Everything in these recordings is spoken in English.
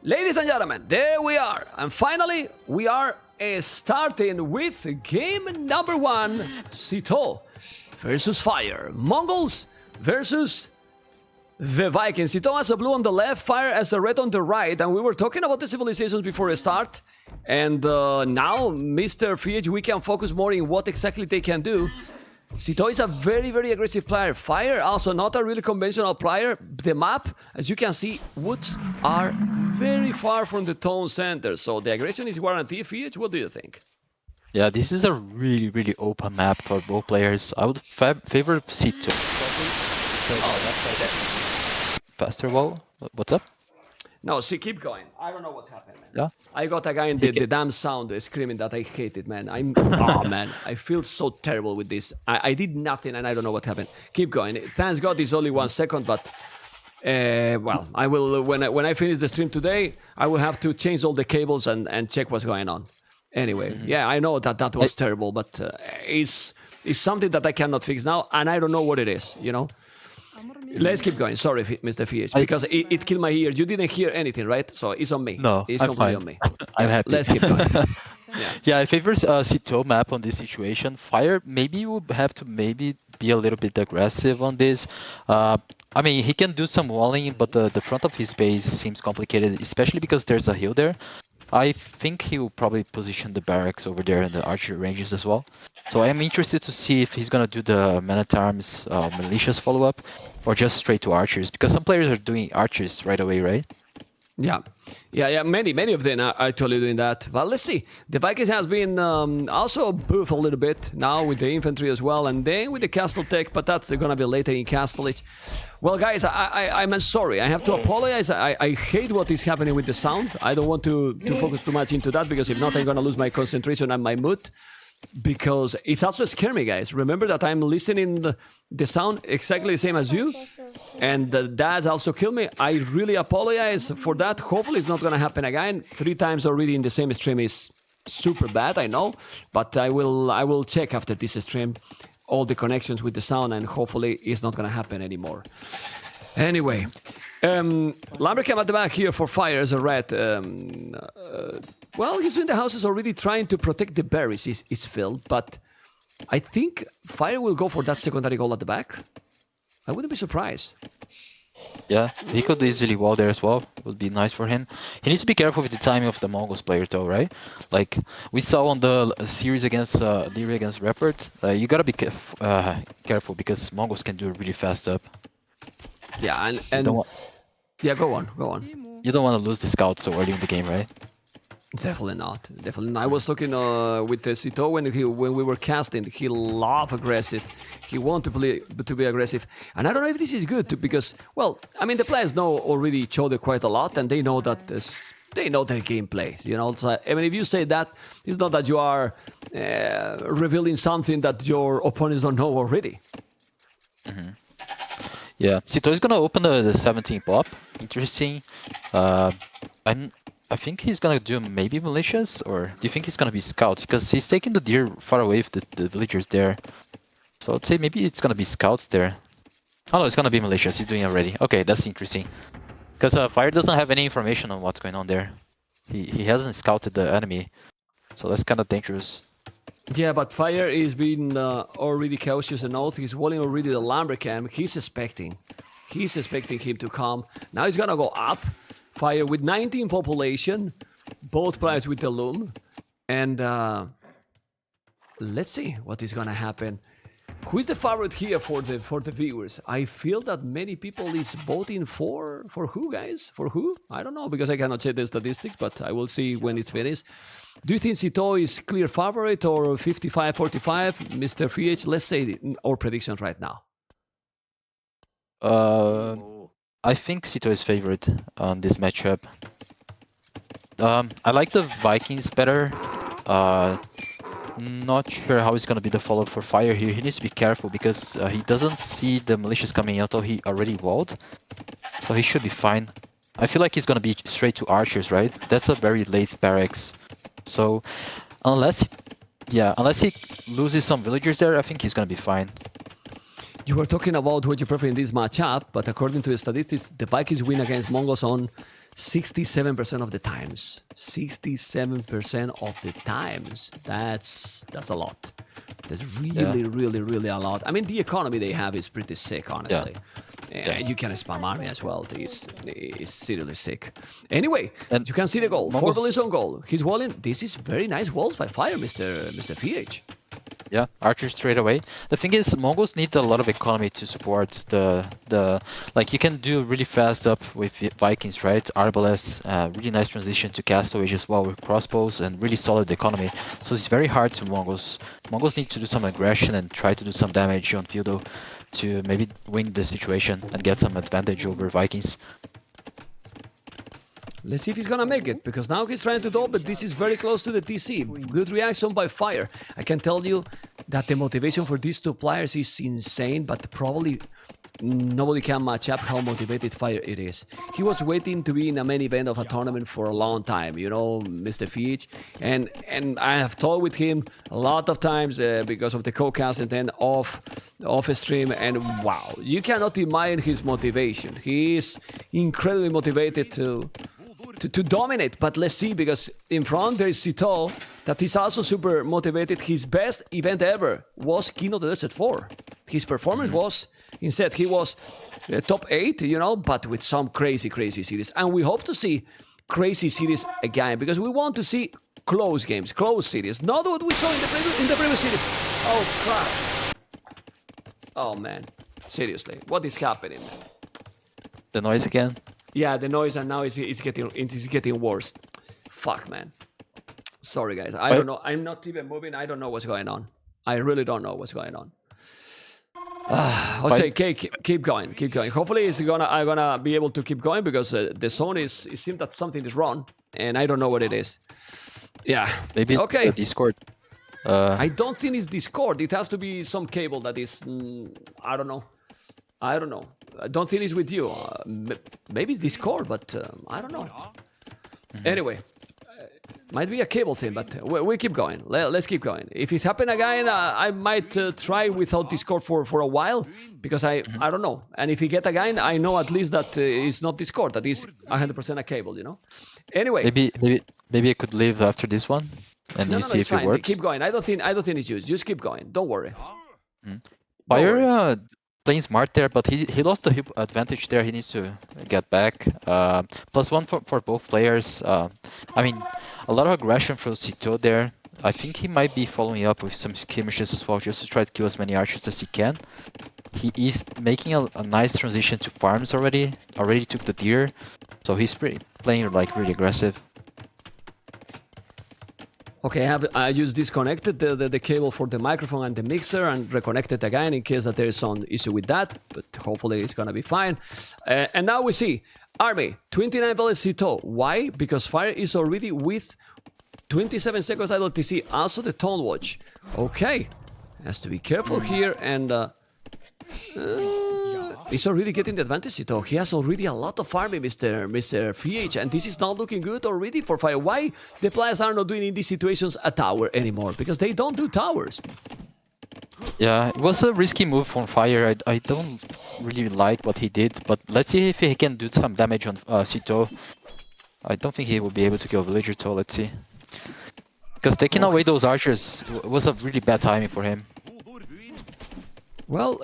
Ladies and gentlemen, there we are. And finally, we are starting with game number 1, Sitaux versus F1re. Mongols versus the Vikings. Sitaux has a blue on the left, F1re has a red on the right. And we were talking about the civilizations before the start. And now, Mr. F1re, we can focus more in what exactly they can do. Sitaux is a very, very aggressive player. F1re also not a really conventional player. The map, as you can see, woods are very far from the town center. So the aggression is guaranteed. F1re, what do you think? Yeah, this is a really, really open map for both players. I would favor Sitaux. Faster wall. What's up? No, see, keep going. I don't know what happened, man. Yeah? I got a guy in the damn sound screaming that I hate it, man. Oh, man, I feel so terrible with this. I did nothing and I don't know what happened. Keep going. Thanks God it's only 1 second, but well, I will when I finish the stream today, I will have to change all the cables and check what's going on. Anyway, yeah, I know that was terrible, but it's something that I cannot fix now, and I don't know what it is, you know? Let's keep going. Sorry, Mr. F1re, because it killed my ear. You didn't hear anything, right? So it's on me. No, it's I'm completely fine. on me. I'm happy. Let's keep going. Yeah, I favor Sitaux map on this situation. F1re maybe would have to be a little bit aggressive on this. I mean, he can do some walling, but the front of his base seems complicated, especially because there's a hill there. I think he will probably position the barracks over there in the archer ranges as well. So I'm interested to see if he's gonna do the man-at-arms militias follow-up or just straight to archers, because some players are doing archers right away, right? Yeah. Many of them are actually doing that. But let's see. The Vikings has been also buffed a little bit now with the infantry as well, and then with the castle tech, but that's gonna be later in castle. Well, guys, I'm sorry. I have to apologize. I hate what is happening with the sound. I don't want to focus too much into that, because if not, I'm gonna lose my concentration and my mood. Because it's also scary me, guys. Remember that I'm listening the sound exactly the same as you, and that also killed me. I really apologize for that. Hopefully it's not gonna happen again. 3 times already in the same stream is super bad, I know, but I will check after this stream all the connections with the sound, and hopefully it's not gonna happen anymore. Anyway, Lumbercam at the back here for F1re as a red. Well, he's in the houses already trying to protect the berries, it's filled, but I think F1re will go for that secondary goal at the back. I wouldn't be surprised. Yeah, he could easily wall there as well. Would be nice for him. He needs to be careful with the timing of the Mongols player though, right? Like we saw on the series against Leary against Repert, you gotta be careful because Mongols can do a really fast up. Yeah, and yeah, go on. You don't want to lose the scout so early in the game, right? Definitely not. I was talking with Sitaux when we were casting. He loved aggressive. He wanted to be aggressive, and I don't know if this is good because, well, I mean the players know already each other quite a lot, and they know that they know their gameplay. You know, so, I mean, if you say that, it's not that you are revealing something that your opponents don't know already. Mm-hmm. Yeah, Sitaux is gonna open the 17 pop. Interesting. I think he's gonna do maybe militias, or do you think he's gonna be scouts? Because he's taking the deer far away with the villagers there. So I'd say maybe it's gonna be scouts there. Oh no, it's gonna be militias. He's doing already. Okay, that's interesting. Because F1re doesn't have any information on what's going on there. He hasn't scouted the enemy, so that's kind of dangerous. Yeah, but F1re is being already cautious enough. He's walling already the Lumbercam. He's expecting him to come. Now he's gonna go up. F1re with 19 population, both players with the loom, and let's see what is gonna happen. Who is the favorite here for the viewers? I feel that many people is voting for who, guys? For who? I don't know, because I cannot check the statistics, but I will see when it's finished. Do you think Sitaux is clear favorite or 55-45? Mr. F1re, let's say our predictions right now. I think Sitaux is favorite on this matchup. I like the Vikings better. Not sure how it's gonna be the follow-up for F1re here. He needs to be careful because he doesn't see the militias coming out, although he already walled. So he should be fine. I feel like he's gonna be straight to archers, right? That's a very late barracks. So unless he loses some villagers there, I think he's gonna be fine. You were talking about what you prefer in this matchup, but according to the statistics, the Vikings win against Mongols on 67% of the times. 67% of the times. That's a lot. That's really a lot. I mean, the economy they have is pretty sick, honestly. And you can spam army as well. It's seriously sick. Anyway, And you can see the goal. Mongols- 4 villages on goal. He's walling. This is very nice walls by Fire, Mr. PH. Yeah, archers straight away. The thing is, Mongols need a lot of economy to support the like you can do really fast up with Vikings, right? Arbalest, really nice transition to Castle Age as well with crossbows and really solid economy. So it's very hard to Mongols. Mongols need to do some aggression and try to do some damage on Feudo to maybe win the situation and get some advantage over Vikings. Let's see if he's gonna make it, because now he's trying to do, but this is very close to the TC. Good reaction by Fire. I can tell you that the motivation for these two players is insane, but probably nobody can match up how motivated Fire it is. He was waiting to be in a main event of a tournament for a long time, you know, Mr. Fiech. And I have talked with him a lot of times because of the co-cast and then off stream, and wow, you cannot imagine his motivation. He is incredibly motivated to dominate, but let's see, because in front there is Sitaux that is also super motivated. His best event ever was King of the Desert 4. His performance was, instead, he was top 8, you know, but with some crazy series. And we hope to see crazy series again, because we want to see close games, close series, not what we saw in the previous series. Oh, crap. Oh, man. Seriously, what is happening, man? The noise again. Yeah, the noise, and now it's getting worse. Fuck, man. Sorry, guys. I don't know. I'm not even moving. I don't know what's going on. I really don't know what's going on. I'll say, keep going. Hopefully, I'm gonna be able to keep going, because the zone it seems that something is wrong, and I don't know what it is. Yeah. Maybe okay. Discord. I don't think it's Discord. It has to be some cable that is. I don't know. I don't think it's with you. Maybe it's Discord, but I don't know. Anyway, might be a cable thing, but we keep going. Let's keep going. If it happens again, I might try without Discord for a while, because I don't know. And if we get again, I know at least that it's not Discord. That is 100% a cable, you know. Anyway, maybe I could leave after this one, and you see if it works. Keep going. I don't think it's you. Just keep going. Don't worry. Fire playing smart there, but he lost the hip advantage there. He needs to get back. +1 for both players. I mean, a lot of aggression from Sitaux there. I think he might be following up with some skirmishes as well, just to try to kill as many archers as he can. He is making a nice transition to farms already. Already took the deer, so he's playing like really aggressive. Okay, I just disconnected the cable for the microphone and the mixer and reconnected again in case that there is some issue with that, but hopefully it's gonna be fine. And now we see Army, 29 villages Sitaux. Why? Because Fire is already with 27 seconds idle TC, also the Tone Watch. Okay, has to be careful here, and he's already getting the advantage, Sitaux. He has already a lot of farming, Mr. PH, and this is not looking good already for Fire. Why the players are not doing in these situations a tower anymore? Because they don't do towers. Yeah, it was a risky move from Fire. I don't really like what he did, but let's see if he can do some damage on Sitaux. I don't think he will be able to kill Villager, so let's see. Because taking away those archers was a really bad timing for him. Well,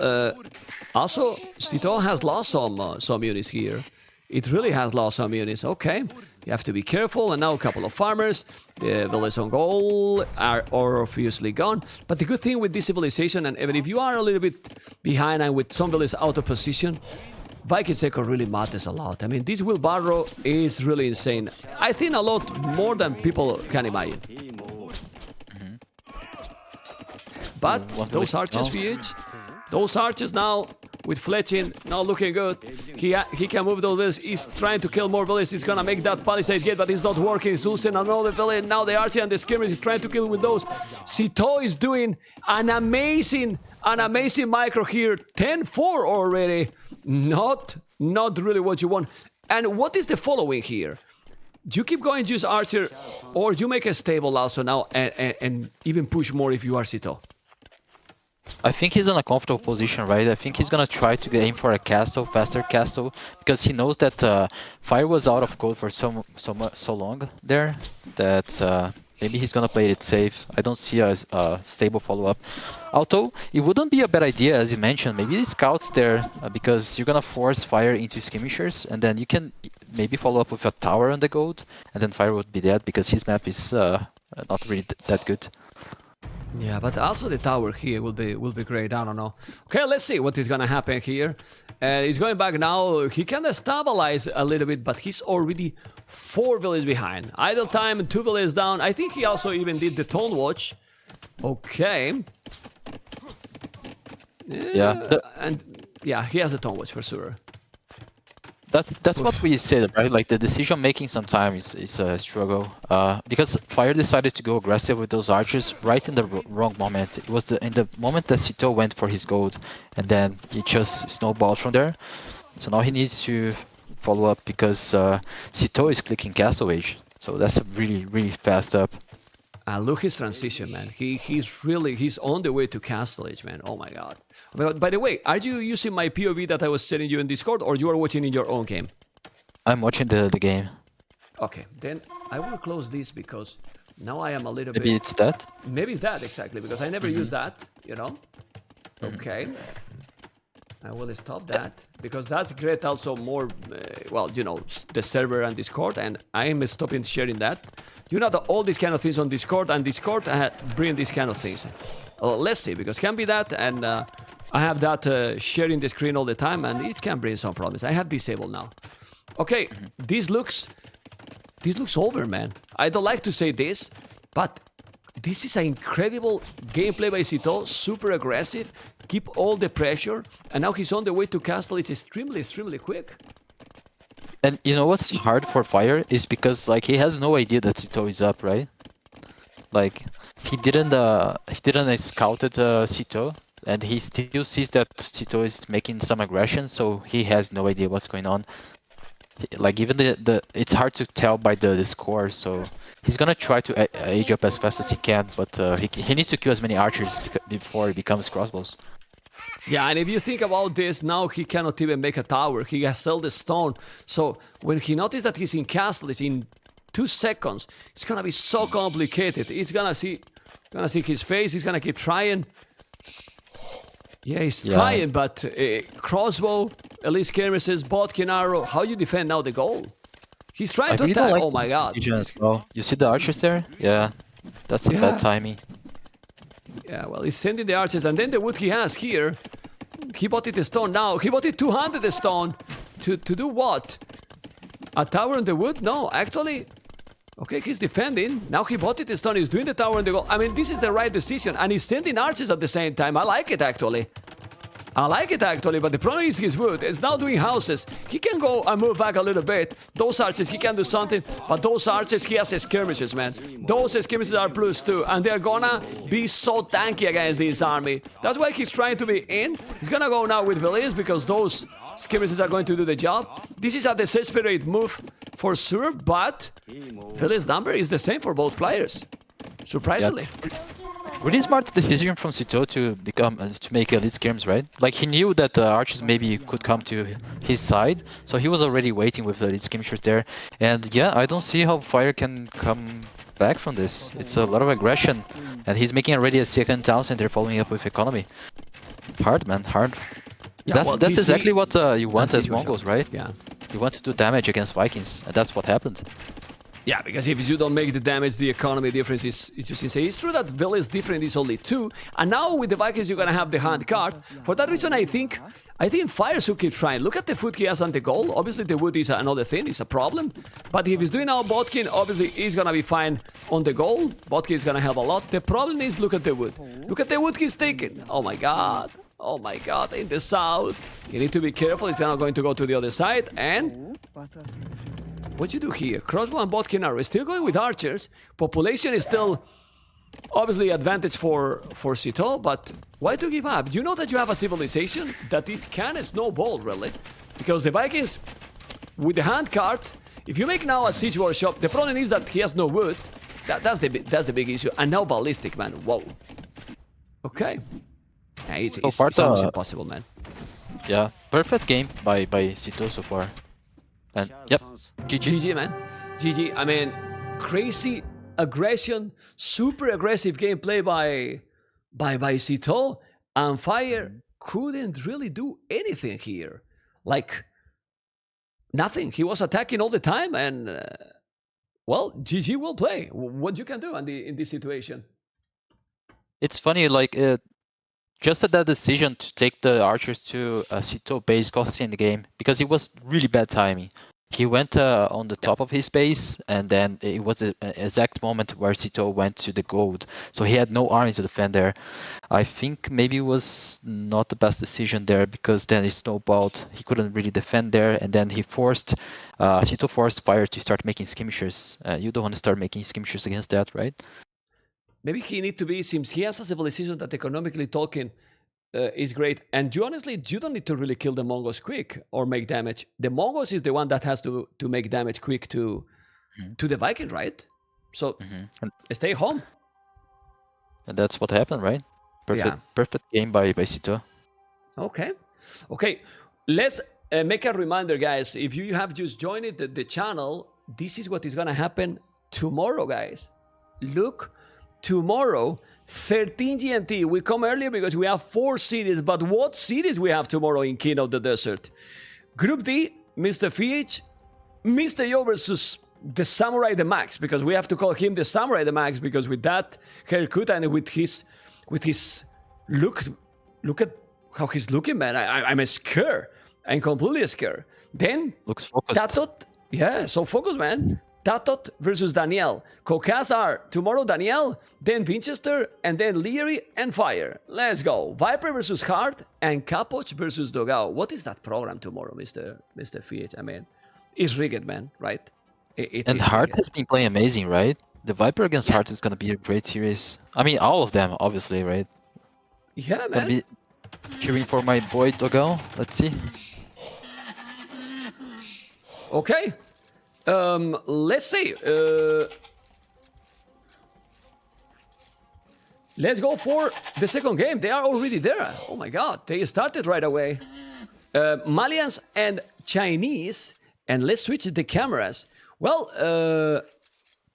also, Sitaux has lost some units here. It really has lost some units. Okay, you have to be careful. And now a couple of farmers. The villages on goal are obviously gone. But the good thing with this civilization, and even if you are a little bit behind and with some villages out of position, Vikings Echo really matters a lot. I mean, this wheelbarrow is really insane. I think a lot more than people can imagine. But those archers, VH, those archers now with fletching, now looking good. He can move those villages. He's trying to kill more villages. He's gonna make that palisade gate, but it's not working. He's losing another village. Now the archer and the skirmish is trying to kill with those. Sitaux is doing an amazing micro here. 10-4 already. Not really what you want. And what is the following here? You keep going, use archer, or you make a stable also now and even push more if you are Sitaux. I think he's in a comfortable position, right? I think he's gonna try to aim for a castle, faster castle, because he knows that Fire was out of code for so long there that maybe he's gonna play it safe. I don't see a stable follow-up. Although it wouldn't be a bad idea, as you mentioned, maybe scouts there because you're gonna force Fire into skirmishers, and then you can maybe follow up with a tower on the gold, and then Fire would be dead because his map is not really that good. Yeah, but also the tower here will be great. I don't know. Okay, let's see what is gonna happen here. He's going back now. He can stabilize a little bit, but he's already 4 villages behind. Idle time, 2 villages down. I think he also even did the tone watch. Okay. Yeah. And yeah, he has a tone watch for sure. That's what we said, right? Like the decision making sometimes is a struggle. Because Fire decided to go aggressive with those archers right in the wrong moment. It was in the moment that Sitaux went for his gold, and then it just snowballed from there. So now he needs to follow up because Sitaux is clicking Castle Age. So that's a really fast up. Look his transition, man. He's on the way to Castle Age, man. Oh my god. But by the way, are you using my POV that I was sending you in Discord, or you are watching in your own game? I'm watching the game. Okay, then I will close this because now I am a little Maybe bit... it's that? Maybe it's that, exactly, because I never use that, you know? Okay. I will stop that, because that's great also more, well, you know, the server and Discord, and I am stopping sharing that. You know, all these kind of things on Discord, and Discord bring these kind of things. Let's see, because can be that, and I have that sharing the screen all the time, and it can bring some problems. I have disabled now. Okay, this looks over, man. I don't like to say this, but this is an incredible gameplay by Sitaux, super aggressive, keep all the pressure, and now he's on the way to castle. It's extremely quick. And you know what's hard for Fire is because like he has no idea that Sitaux is up, right? Like he didn't scouted Sitaux, and he still sees that Sitaux is making some aggression, so he has no idea what's going on. Like even it's hard to tell by the score, so he's gonna try to age up as fast as he can, but he needs to kill as many archers before he becomes crossbows. Yeah, and if you think about this, now he cannot even make a tower. He has sold the stone. So when he notices that he's in castle, it's in 2 seconds. It's gonna be so complicated. He's gonna see his face. He's gonna keep trying. Yeah, he's trying, but crossbow, elite skirmishes, botkin arrow. How you defend now the goal? He's trying to attack. Like oh my god! As well. You see the archers there? Yeah, that's a bad timing. Yeah, well, he's sending the archers, and then the wood he has here. He bought it a stone now. He bought it 200 a stone. To do what? A tower in the wood? No, actually. Okay, he's defending. Now he bought it a stone. He's doing the tower in the goal. I mean, this is the right decision. And he's sending archers at the same time. I like it, actually. But the problem is his wood. It's now doing houses. He can go and move back a little bit. Those archers, he can do something. But those archers, he has skirmishes, man. Those skirmishes are +2. And they're gonna be so tanky against this army. That's why he's trying to be in. He's gonna go now with villages because those skirmishes are going to do the job. This is a desperate move for sure, but village number is the same for both players. Surprisingly. Yeah. Really smart decision from Sitaux to make elite skirms, right? Like he knew that archers maybe could come to his side, so he was already waiting with the elite skirmishers there. And yeah, I don't see how Fire can come back from this. It's a lot of aggression, and he's making already a second town center, following up with economy. Hard, man, hard. Yeah, that's exactly what you want as Mongols, right? Yeah. You want to do damage against Vikings, and that's what happened. Yeah, because if you don't make the damage, the economy difference is just insane. It's true that village difference is only 2, and now with the Vikings you're gonna have the hand card. For that reason, I think Fire should keep trying. Look at the food he has on the goal. Obviously, the wood is another thing; it's a problem. But if he's doing now Botkin, obviously he's gonna be fine on the goal. Botkin is gonna help a lot. The problem is, look at the wood. Look at the wood he's taking. Oh my god. Oh my god, in the south. You need to be careful. He's not going to go to the other side. And what you do here? Crossbow and botkin are still going with archers. Population is still obviously advantage for Sitaux, but why to give up? You know that you have a civilization that it can snowball, really. Because the Vikings, with the hand cart, if you make now a siege workshop, the problem is that he has no wood. That's the big issue. And now ballistic, man. Whoa. Okay. Yeah, it's, So far, it's almost impossible, man. yeah, perfect game by Sitaux so far. And yep, GG. GG, man. GG. I mean, crazy aggression, super aggressive gameplay by Sitaux, and F1re couldn't really do anything here. Like nothing. He was attacking all the time, and well, GG will play. What you can do in this situation? It's funny, like just that decision to take the archers to Sitaux base cost him the game because it was really bad timing. He went on the top of his base, and then it was the exact moment where Sitaux went to the gold. So he had no army to defend there. I think maybe it was not the best decision there because then it snowballed. He couldn't really defend there, and then he forced Sitaux forced F1re to start making skirmishers. You don't want to start making skirmishers against that, right? Maybe he need to be, since he has a civilization that economically talking is great. And you honestly, you don't need to really kill the Mongols quick or make damage. The Mongols is the one that has to make damage quick to the Viking, right? So stay home. And that's what happened, right? Perfect game by Sitaux. Okay. Let's make a reminder, guys. If you have just joined the channel, this is what is gonna happen tomorrow, guys. Look, tomorrow, 13 GMT. We come earlier because we have 4 cities, but what cities we have tomorrow in King of the Desert? Group D, MrFH, Mr. Yo versus the Samurai the Max, because we have to call him the Samurai the Max because with that haircut and with his look at how he's looking, man. I'm scared. I'm completely scared. Then looks focused. Tatot, so focused, man. Tatot versus Daniel. Kokazar tomorrow, Daniel, then Winchester, and then Leary and F1re. Let's go. Viper versus Hart, and Capoch versus Dogao. What is that program tomorrow, Mr. FH? I mean, it's rigged, man, right? And Hart has been playing amazing, right? The Viper against Hart is going to be a great series. I mean, all of them, obviously, right? Yeah, man. Gonna be cheering for my boy Dogao. Let's see. Okay. Let's see. Let's go for the second game. They are already there. Oh my god, they started right away. Malians and Chinese. And let's switch the cameras. Well,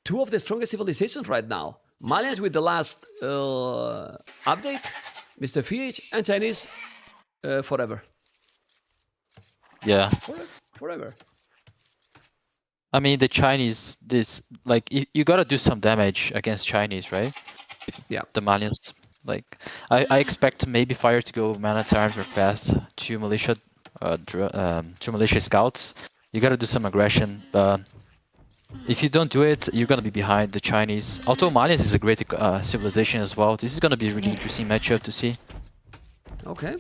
2 of the strongest civilizations right now. Malians with the last update, MrFH, and Chinese forever. Yeah. Forever. I mean, the Chinese, you gotta do some damage against Chinese, right? Yeah. The Malians, I expect maybe F1re to go man at arms or fast, 2 militia, 2 militia scouts. You gotta do some aggression. If you don't do it, you're gonna be behind the Chinese. Although Malians is a great civilization as well. This is gonna be a really interesting matchup to see. Okay.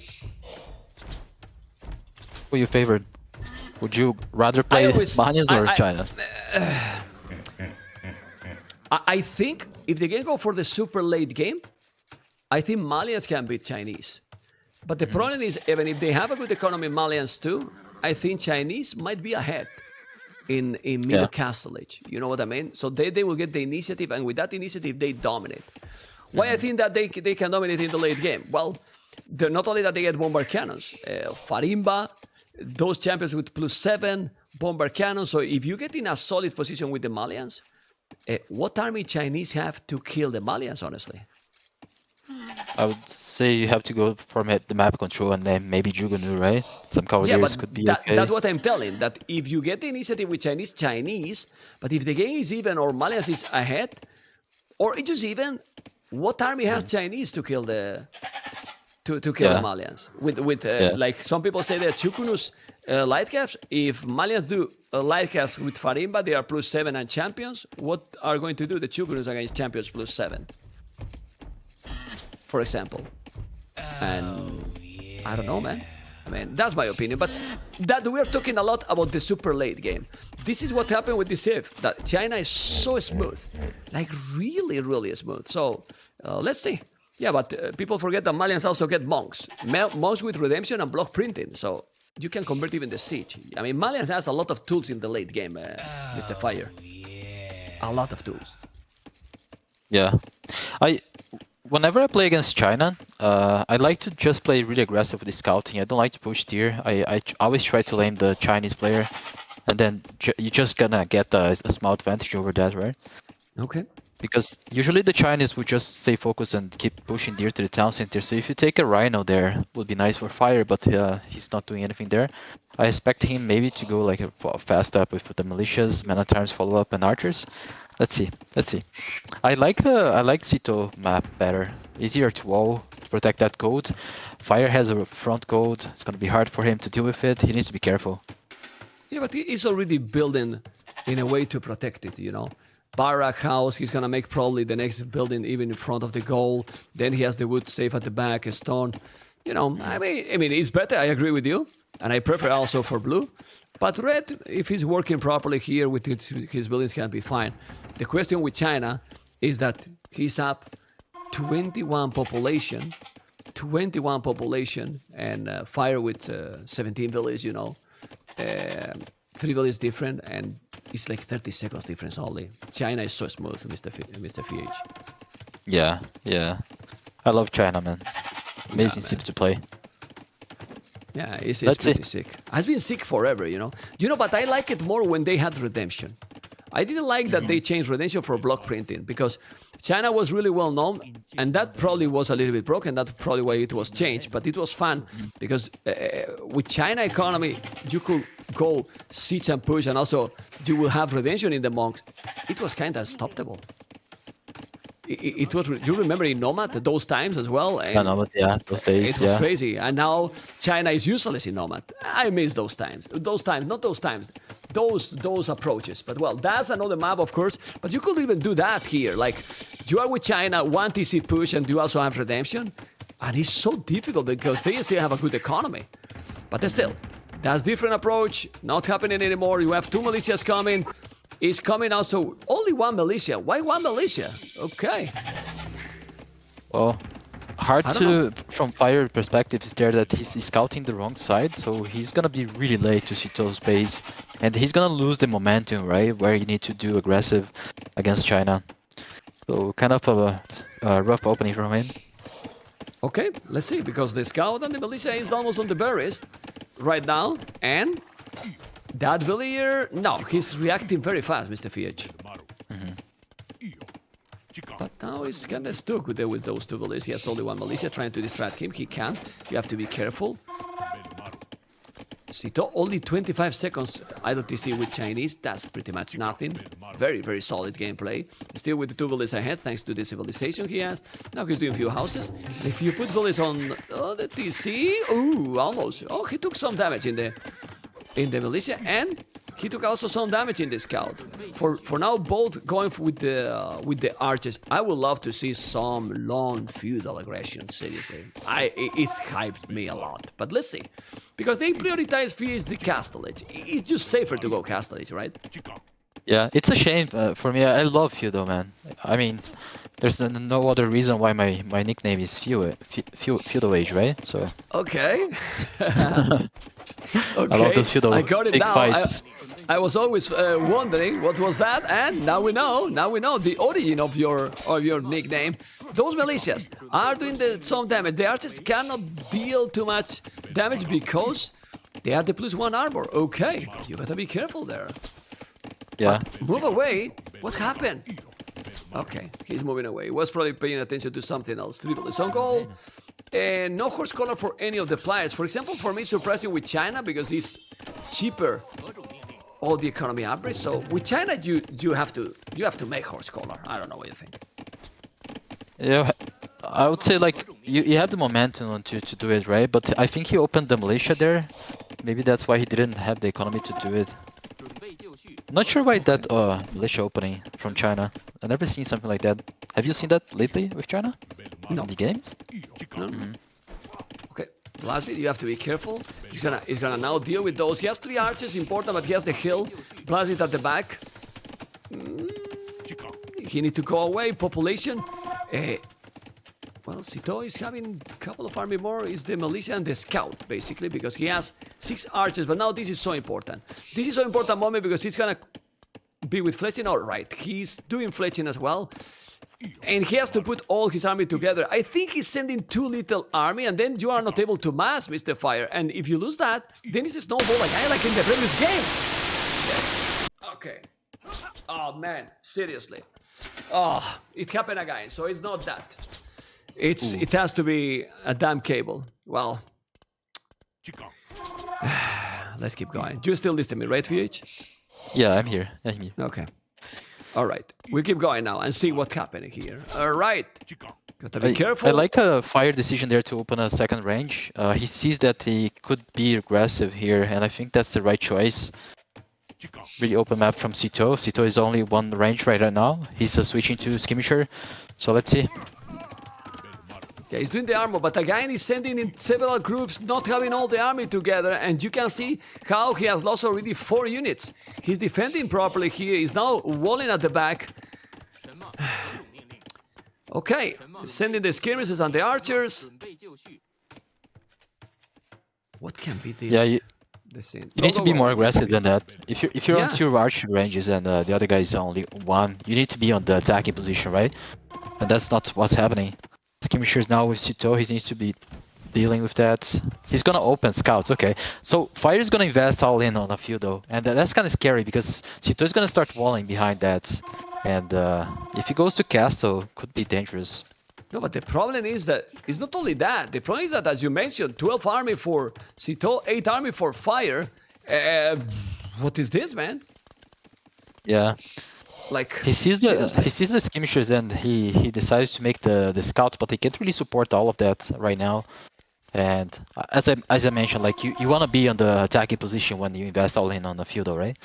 Who you favored? Would you rather play Malians or China? I think if they can go for the super late game, I think Malians can beat Chinese. But the problem is, even if they have a good economy, Malians too, I think Chinese might be ahead in middle castle age. You know what I mean? So they will get the initiative, and with that initiative, they dominate. Why I think that they can dominate in the late game? Well, not only that they get bombard cannons, Farimba, those champions with +7 bombard cannons. So if you get in a solid position with the Malians, what army Chinese have to kill the Malians, honestly? I would say you have to go for the map control and then maybe Jugunu, right? Some cavaliers could be okay. That's what I'm telling. That if you get the initiative with Chinese, but if the game is even or Malians is ahead, or it's just even, what army has Chinese to kill the the Malians? With like some people say that Chukunu's light caps. If Malians do light caps with Farimba, they are +7 and champions. What are going to do the Chukunus against champions +7? For example. And I don't know, man. I mean, that's my opinion. But that we are talking a lot about the super late game. This is what happened with this Civ. That China is so smooth, like really, really smooth. So let's see. Yeah, but people forget that Malians also get monks. Monks with redemption and block printing. So you can convert even the siege. I mean, Malians has a lot of tools in the late game, Mr. F1re. A lot of tools. Yeah. whenever I play against China, I like to just play really aggressive with the scouting. I don't like to push tier. I always try to lane the Chinese player, and then you're just gonna get a small advantage over that, right? Okay. Because usually the Chinese would just stay focused and keep pushing deer to the town center. So if you take a Rhino there, would be nice for Fire, but he's not doing anything there. I expect him maybe to go like a fast up with the militias, man at arms, follow up, and archers. Let's see. I like Sitaux map better. Easier to wall, to protect that gold. Fire has a front gold. It's gonna be hard for him to deal with it. He needs to be careful. Yeah, but he's already building in a way to protect it, you know. Barrack house, he's gonna make probably the next building even in front of the goal. Then he has the wood safe at the back, a stone. You know, I mean, it's better. I agree with you, and I prefer also for blue. But red, if he's working properly here with his buildings, can be fine. The question with China is that he's up 21 population, and Fire with 17 villages. You know, 3 villages different, and it's like 30 seconds difference only. China is so smooth, Mr. FH. Yeah. I love China, man. Amazing ship to play. Yeah, it's pretty sick. Has been sick forever, you know. But I like it more when they had redemption. I didn't like that they changed redemption for block printing because China was really well known, and that probably was a little bit broken. That's probably why it was changed. But it was fun because with China economy, you could go siege and push, and also you will have redemption in the monks. It was kind of unstoppable. It was. You remember in Nomad those times as well? And Nomad, yeah, those days. It was crazy, and now China is useless in Nomad. I miss those times. Those approaches. But well, that's another map, of course. But you could even do that here. Like you are with China, one TC push, and you also have redemption, and it's so difficult because they still have a good economy. But still, that's different approach. Not happening anymore. You have 2 militias coming. Is coming also only 1 militia. Why 1 militia? Okay. Well, hard to, from Fire perspective, is there that he's scouting the wrong side, so he's gonna be really late to Sitau's base, and he's gonna lose the momentum, right? Where you need to do aggressive against China. So kind of a rough opening from him. Okay, let's see, because the scout and the militia is almost on the berries right now, and that villager, no, he's reacting very fast, Mr. FH. But now he's kind of stuck with those 2 villagers. He has only 1 militia trying to distract him. He can't. You have to be careful. Sitaux, only 25 seconds IWTC with Chinese. That's pretty much nothing. Very, very solid gameplay. Still with the 2 villagers ahead, thanks to the civilization he has. Now he's doing a few houses. And if you put villagers on the TC, ooh, almost. Oh, he took some damage in the militia, and he took also some damage in the scout. For now, both going with the archers. I would love to see some long feudal aggression. Seriously, it's hyped me a lot. But let's see, because they prioritize fees the castle edge. It's just safer to go castle edge, right? Yeah, it's a shame for me. I love feudal, man. I mean, there's no other reason why my nickname is feudal age, right? So. Okay. Okay, I love those feudal I got it big now. fights. I was always wondering what was that, and now we know. Now we know the origin of your nickname. Those militias are doing some damage. The archers cannot deal too much damage because they have the +1 armor. Okay, you better be careful there. Yeah. Move away. What happened? Okay, he's moving away. He was probably paying attention to something else. 3 bullets on goal. And no horse collar for any of the players. For example, for me, surprising with China because it's cheaper. All the economy average. So with China, you have to make horse collar. I don't know what you think. Yeah, I would say like you have the momentum to do it, right? But I think he opened the militia there. Maybe that's why he didn't have the economy to do it. Not sure why that militia opening from China. I've never seen something like that. Have you seen that lately with China? No. In the games? No. Okay, last bit, you have to be careful. He's gonna now deal with those. He has 3 archers, important, but he has the hill. Blast at the back. He need to go away. Population. Well, Sitaux is having a couple of army more. Is the militia and the scout, basically, because he has 6 archers. But now this is so important. This is so important moment because he's gonna be with fletching. All right, he's doing fletching as well. and he has to put all his army together. I think he's sending too little army, and then you are not able to mass Mr. Fire. And if you lose that, then it's a snowball like in the previous game. Yeah. Okay. Oh man, seriously. Oh, it happened again. So it's not that. It has to be a damn cable. Well, let's keep going. Do you still listen to me, right, VH? Yeah, I'm here. Okay. All right. We keep going now and see what's happening here. All right. Got to be careful. I like a Fire decision there to open a second range. He sees that he could be aggressive here, and I think that's the right choice. Really open map from Sitaux. Sitaux is only one range right now. He's switching to Skirmisher. So let's see. Yeah, he's doing the armor, but again he's sending in several groups, not having all the army together, and you can see how he has lost already 4 units. He's defending properly here, he's now walling at the back. Okay, sending the skirmishes and the archers. What can be this? Yeah, you need to be more Go. aggressive than that. If you're Yeah. on 2 archer ranges and the other guy is only 1, you need to be on the attacking position, right? And that's not what's happening. Skirmishers now with Sitaux, he needs to be dealing with that. He's gonna open scouts, okay. So Fire is gonna invest all in on a few though, and that's kind of scary because Sitaux is gonna start walling behind that, and if he goes to castle, could be dangerous. No, but the problem is that it's not only that. The problem is that, as you mentioned, 12 army for Sitaux, 8 army for Fire. What is this, man? Yeah. Like He sees the skirmishers and he decides to make the scouts, but he can't really support all of that right now. And as I mentioned, like you want to be on the attacking position when you invest all in on the field, right?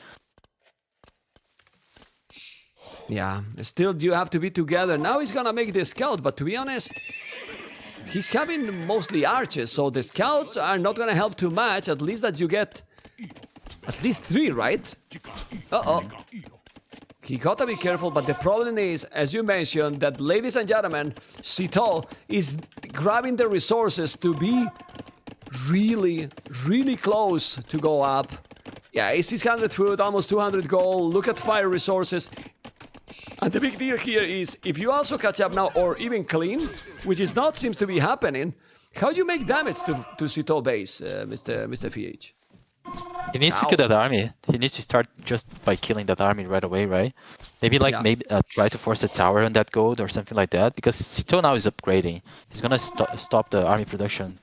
Yeah, still you have to be together. Now he's gonna make the scout, but to be honest, he's having mostly archers, so the scouts are not gonna help too much. At least that you get at least 3, right? Uh-oh. He gotta be careful, but the problem is, as you mentioned, that, ladies and gentlemen, Sitaux is grabbing the resources to be really, really close to go up. Yeah, it's 600 food, almost 200 gold. Look at Fire resources. And the big deal here is, if you also catch up now, or even clean, which is not seems to be happening, how do you make damage to Sitaux base, Mr. VH? He needs to kill that army. He needs to start just by killing that army right away, right? Maybe try to force a tower on that gold or something like that, because Sitaux now is upgrading. He's gonna stop the army production.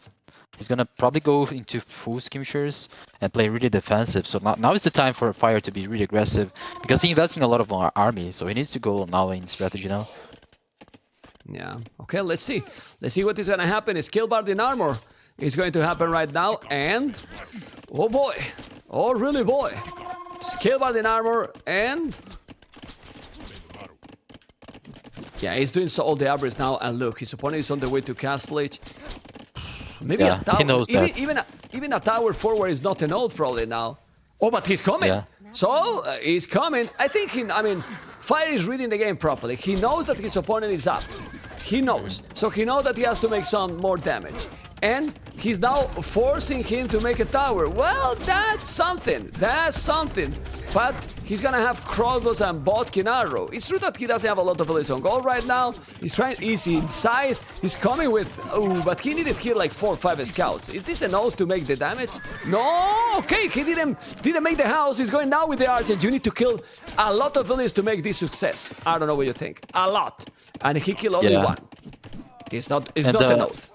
He's gonna probably go into full skirmishers and play really defensive. So now is the time for Fire to be really aggressive, because he's investing a lot of our army, so he needs to go now in strategy now. Yeah. Okay, let's see. Let's see what is gonna happen. Skill bard in armor is going to happen right now, and oh boy, oh really boy, skill bard in armor, and yeah, he's doing all the upgrades now. And look, his opponent is on the way to Castle Age. Maybe a tower. He knows that. Even a tower forward is not an old probably now. Oh, but he's coming. Yeah. So he's coming. I think Fire is reading the game properly. He knows that his opponent is up. He knows. So he knows that he has to make some more damage. And he's now forcing him to make a tower. Well, that's something. That's something. But he's gonna have crossbows and bodkin arrow. It's true that he doesn't have a lot of abilities on gold right now. He's trying easy inside. He's coming with but he needed here like 4 or 5 scouts. Is this enough to make the damage? No. Okay, he didn't make the house. He's going now with the archers. You need to kill a lot of villages to make this success. I don't know what you think. A lot. And he killed only 1. It's not enough.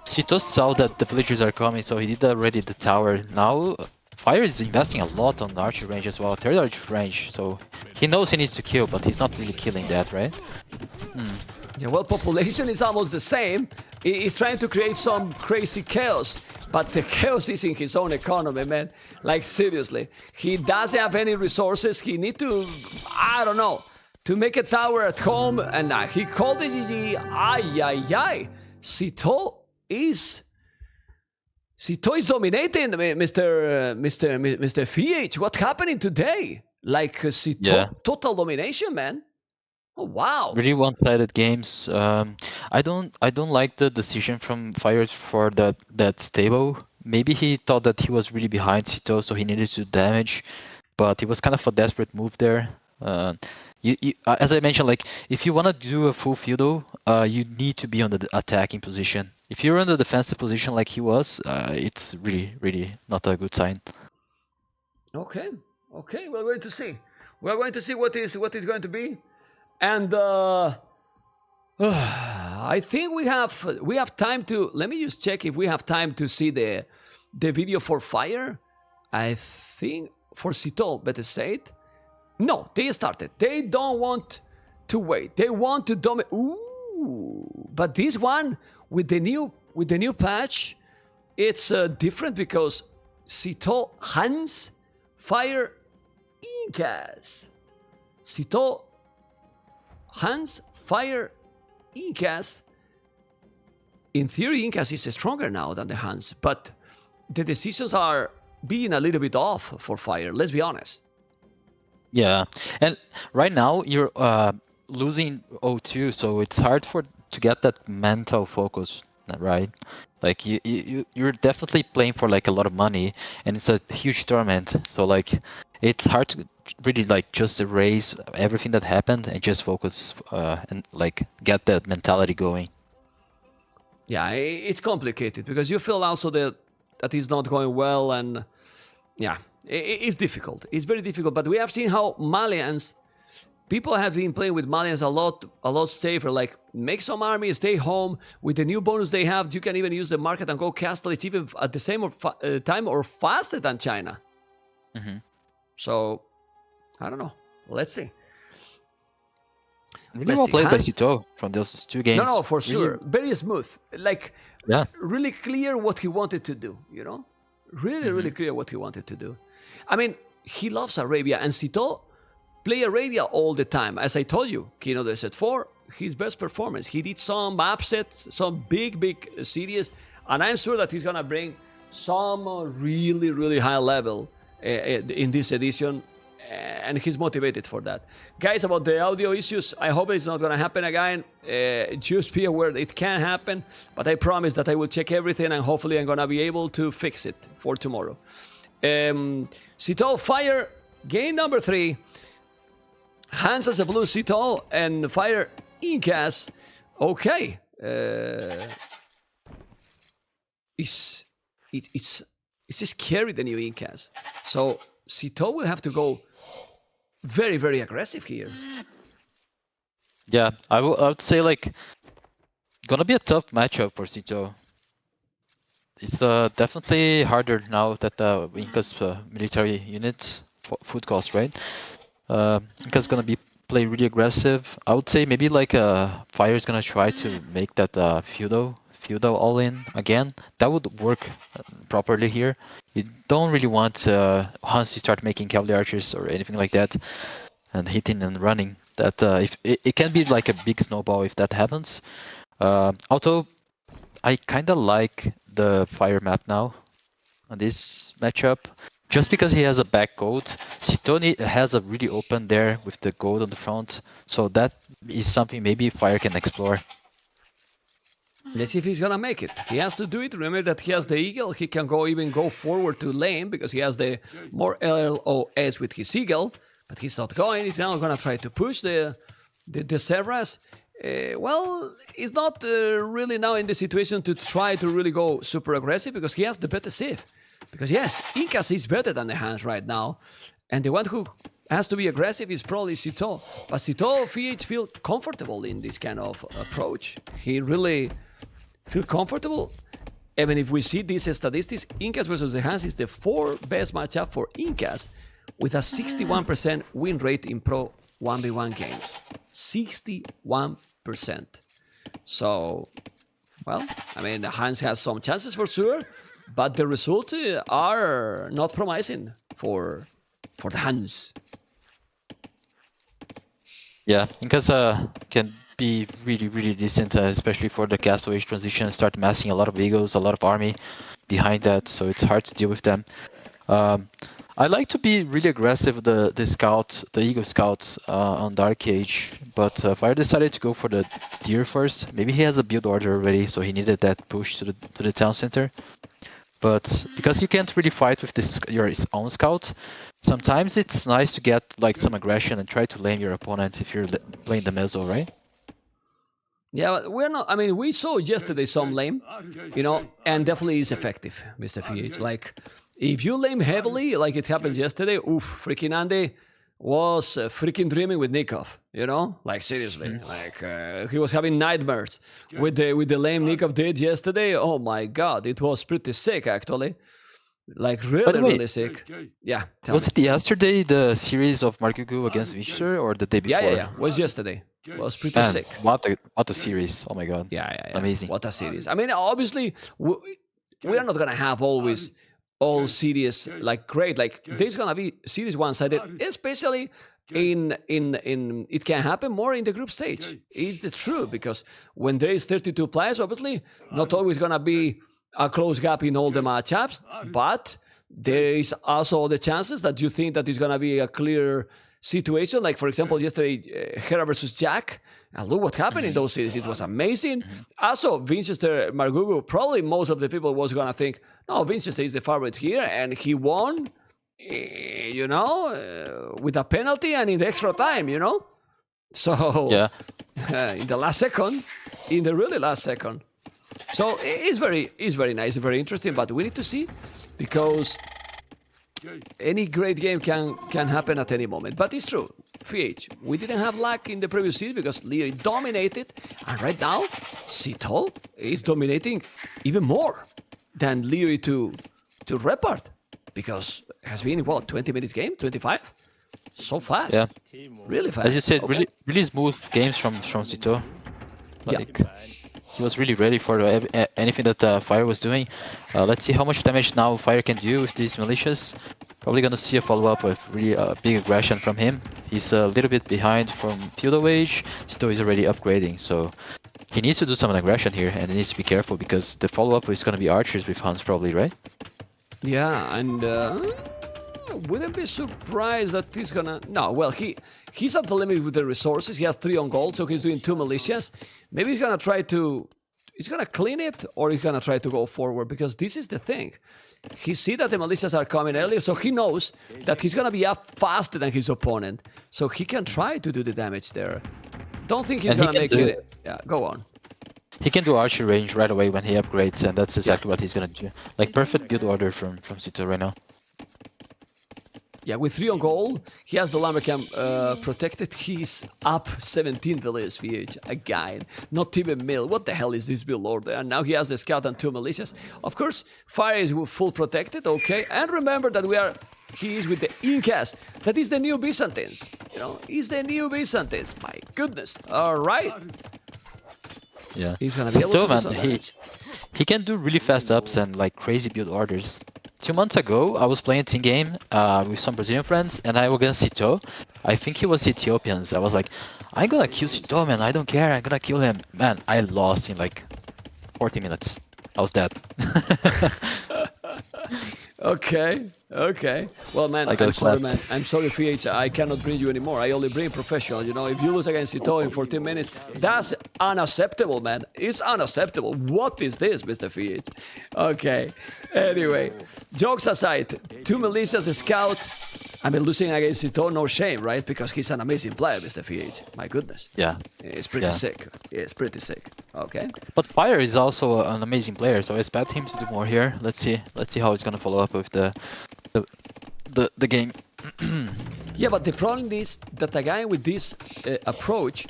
Sitaux saw that the villagers are coming, so he did already the tower. Now Fire is investing a lot on the archer range as well, 3rd archer range, so he knows he needs to kill, but he's not really killing that, right? Yeah, well, population is almost the same. He's trying to create some crazy chaos, but the chaos is in his own economy, man. Like, seriously. He doesn't have any resources. He need to, I don't know, to make a tower at home, and he called it GG. Ay. Sitaux is dominating, Mr. VH. What's happening today? Like Sitaux, total domination, man. Oh wow! Really one-sided games. I don't like the decision from Fire for that stable. Maybe he thought that he was really behind Sitaux, so he needed to damage, but it was kind of a desperate move there. As I mentioned, like if you want to do a full feudal, you need to be on the attacking position. If you're on the defensive position like he was, it's really not a good sign. Okay, okay, we're going to see. We're going to see what is going to be, and I think we have time to. Let me just check if we have time to see the video for Fire. I think for Sitaux, better say it. No, they started. They don't want to wait. They want to dominate. Ooh, but this one with the new patch, it's different because Sitaux Hans Fire Incas. Sitaux Hans Fire Incas. In theory, Incas is stronger now than the Hans, but the decisions are being a little bit off for Fire. Let's be honest. Yeah, and right now you're losing O2, so it's hard to get that mental focus, right? Like you're definitely playing for like a lot of money, and it's a huge tournament. So like it's hard to really like just erase everything that happened and just focus and like get that mentality going. Yeah, it's complicated because you feel also that it's not going well, and yeah, it's difficult. It's very difficult. But we have seen how Malians, people have been playing with Malians a lot safer. Like make some army, stay home. With the new bonus they have, you can even use the market and go castle. It's even at the same time or faster than China. Mm-hmm. So I don't know. Let's see. Really well played by Sitaux from those two games. No, for really, sure. Very smooth. Like, yeah, really clear what he wanted to do, you know? Really clear what he wanted to do. I mean, he loves Arabia, and Sitaux play Arabia all the time. As I told you, Keynote Desert 4, his best performance. He did some upsets, some big series, and I'm sure that he's going to bring some really high level in this edition, and he's motivated for that. Guys, about the audio issues, I hope it's not going to happen again. Just be aware it can happen, but I promise that I will check everything, and hopefully I'm going to be able to fix it for tomorrow. Sitaux Fire, game number 3. Hans as a blue Sitaux and Fire Incas. Okay. It's scary, the new Incas. So Sitaux will have to go very aggressive here. Yeah, I would say like gonna be a tough matchup for Sitaux. It's definitely harder now that the Inca's military units food cost, right? Inca's gonna be play really aggressive. I would say maybe like Fire is gonna try to make that feudal all in again. That would work properly here. You don't really want once you start making cavalry archers or anything like that and hitting and running. That if it can be like a big snowball if that happens. Although I kind of like the Fire map now on this matchup. Just because he has a back gold, Sitaux has a really open there with the gold on the front. So that is something maybe Fire can explore. Let's see if he's gonna make it. He has to do it. Remember that he has the eagle. He can even go forward to lane because he has the more LOS with his eagle. But he's not going. He's now gonna try to push the Zebras. Well, he's not really now in the situation to try to really go super aggressive because he has the better Civ. Because yes, Incas is better than the Hans right now. And the one who has to be aggressive is probably Sitaux. But Sitaux feels comfortable in this kind of approach. He really feels comfortable. Even if we see these statistics, Incas versus the Hans is the 4th best matchup for Incas with a 61% win rate in Pro 1v1 games. 61%. So, well, I mean, the Hans has some chances for sure, but the results are not promising for the Hans. Yeah, Incas can be really decent, especially for the Castle Age transition. Start massing a lot of eagles, a lot of army behind that, so it's hard to deal with them. I like to be really aggressive with the scouts, the eagle scouts on Dark Age, but Fire decided to go for the deer first. Maybe he has a build order already, so he needed that push to the town center. But because you can't really fight with your own scout, Sometimes it's nice to get like some aggression and try to lame your opponent if you're playing the Mezzo, right? Yeah, but we're not. I mean, we saw yesterday some lame, and definitely is effective, Mr. FH. Like, if you lame heavily, like it happened yesterday, freaking Andy was freaking dreaming with Nikov. Like seriously, like he was having nightmares with the lame Nikov did yesterday. Oh my God, it was pretty sick actually. Like really sick. Yeah. Was it yesterday the series of Margugu against Vischer or the day before? Yeah. It was yesterday. It was pretty sick. What a series! Oh my God. Yeah. Amazing. What a series. I mean, obviously, we are not gonna have always all series like great. Like there's gonna be series one-sided, especially in it can happen more in the group stage. Is the true because when there is 32 players, obviously not always gonna be a close gap in all the matchups, but there is also the chances that you think that it's gonna be a clear situation. Like for example, yesterday Hera versus Jack. And look what happened in those series. It was amazing. Also, Winchester Margugu, probably most of the people was gonna think, no, Winchester is the favorite here, and he won, with a penalty and in the extra time, So yeah, in the last second, in the really last second. So it's very nice, very interesting. But we need to see because any great game can happen at any moment. But it's true. FH, we didn't have luck in the previous series because Leo dominated, and right now Sitaux is dominating even more than Leo to Repart because it has been 20 minutes game, 25, so fast, yeah, really fast. As you said, really smooth games from Sitaux. Like he was really ready for anything that F1re was doing. Let's see how much damage now F1re can do with these militias. Probably gonna see a follow-up with really big aggression from him. He's a little bit behind from Feudal Wage. Sitaux is already upgrading, so he needs to do some aggression here, and he needs to be careful because the follow-up is gonna be archers with Hans probably, right? Yeah, and wouldn't be surprised that he's gonna. No, well, he's at the limit with the resources. He has 3 on gold, so he's doing 2 militias. Maybe he's gonna try to. He's gonna clean it, or he's gonna try to go forward because this is the thing. He see that the militias are coming earlier, so he knows that he's gonna be up faster than his opponent, so he can try to do the damage there. Don't think he's gonna make it. Yeah, go on. He can do archer range right away when he upgrades, and that's exactly what he's gonna do. Like perfect build order from Sitaux right now. Yeah, with 3 on gold, he has the Lumbercamp protected. He's up 17 villas, VH, again. Not even mill. What the hell is this build order? And now he has the scout and 2 militias. Of course, FIRE is full protected, okay. And remember that he is with the Incas. That is the new Byzantines. He's the new Byzantines. My goodness. All right. Yeah. He's gonna be able to do some damage. He can do really fast ups and like crazy build orders. 2 months ago, I was playing a team game with some Brazilian friends, and I was against Sitaux. I think he was Ethiopians. I was like, I'm gonna kill Sitaux, man. I don't care. I'm gonna kill him. Man, I lost in like 40 minutes. I was dead. Okay. Well, man, I'm sorry, man. I'm sorry, FH. I cannot bring you anymore. I only bring professional. If you lose against Sitaux in 14 minutes, that's unacceptable, man. It's unacceptable. What is this, Mr. FH? Okay. Anyway, jokes aside, 2 militias, a scout. I mean, losing against Sitaux, no shame, right? Because he's an amazing player, Mr. FH. My goodness. Yeah. It's pretty sick. It's pretty sick. Okay. But FIRE is also an amazing player, so I expect him to do more here. Let's see how he's gonna follow up with the game. Yeah, but the problem is that a guy with this approach,